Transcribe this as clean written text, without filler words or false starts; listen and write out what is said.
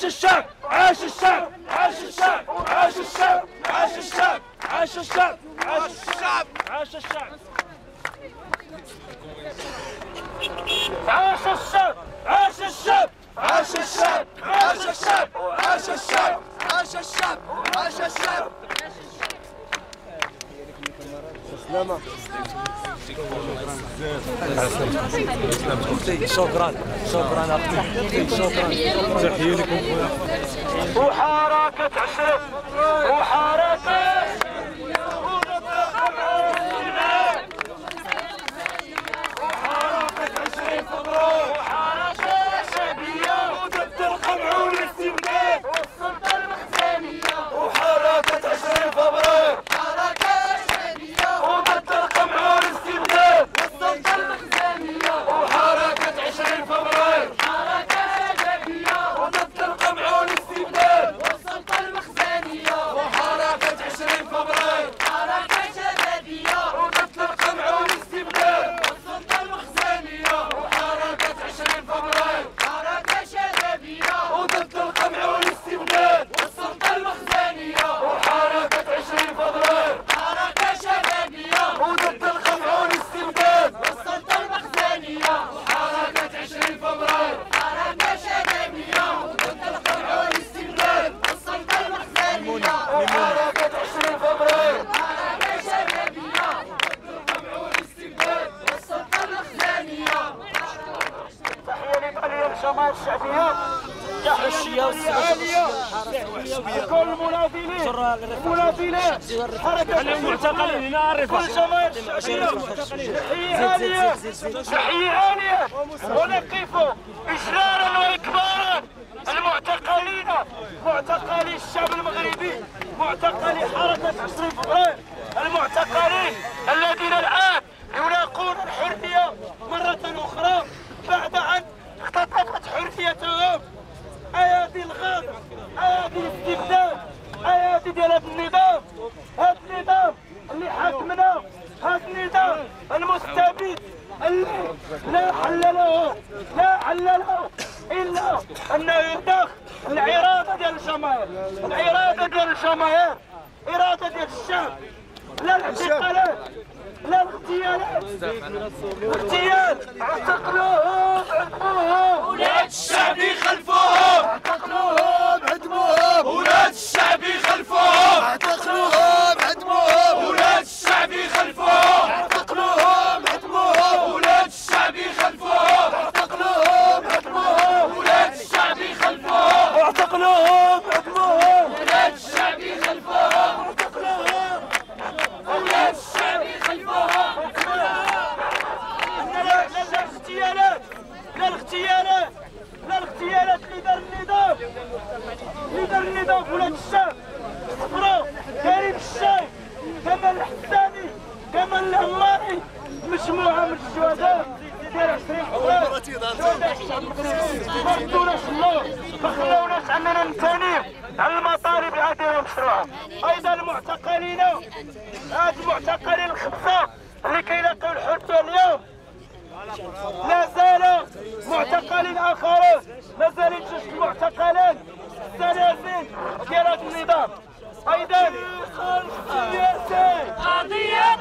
الشعب عاش الشعب عاش الشعب عاش الشعب عاش الشعب عاش الشعب عاش الشعب عاش الشعب عاش الشعب عاش الشعب عاش الشعب عاش الشعب عاش الشعب عاش الشعب عاش الشعب. سلامة. شكرا شكرا اختي شكرا. تحية لكم خويا. وحركة عشرة وحركة الجماهير الشعبيه الشعبيه والسياسيه كل المناضلين حركه المعتقلين هنا الرفاه الجماهير الشعبيه تحيه عاليه ونقف اجلالا واكبارا المعتقلين معتقلي الشعب المغربي معتقلي حركه 20 فبراير المعتقلين الذين الان يلاقون الحريه مره اخرى بعد ان اختطفت حريتهم. ايادي الغدر ايادي الاستبداد ايادي ديال هذا النظام هذا النظام اللي حاكمنا هذا النظام المستبد اللي لا حل له الا انه يدخل الاراده ديال الجماهير الاراده ديال الجماهير اراده ديال الشعب لا الاعتقالات لا الاغتيالات اغتيال اعتقلوهم عدموهم ولاد الشعب يخلفوهم اعتقلوهم عدموهم ولاد الشعب يخلفوهم اعتقلوهم عدموهم ولاد الشعب يخلفوهم اعتقلوهم عدموهم ولاد الشعب يخلفوهم اعتقلوهم عدموهم ولاد الشعب يخلفوهم اعتقلوهم عدموهم ولاد الشعب يخلفوهم اعتقلوهم ولاد الشعب يخلفوهم. لا الاغتيالات اللي دار النظام في ولاد الشعب صبروا كريم الشاي كمال الحساني كمال الهماري مجموعه من الشهداء ديال 20 فبراير شهداء الشعب المغربي ما ردوناش اللور ما خلاوناش اننا ننتنيو على المطالب العاديه المشروعه. ايضا المعتقلين هاد المعتقلين الخمسه اللي كيلاقيو الحريه اليوم لا زال معتقلين اخرون ما زالت جوج المعتقلين السلاسل ديال هذا النظام. ايضا السياسي قضيه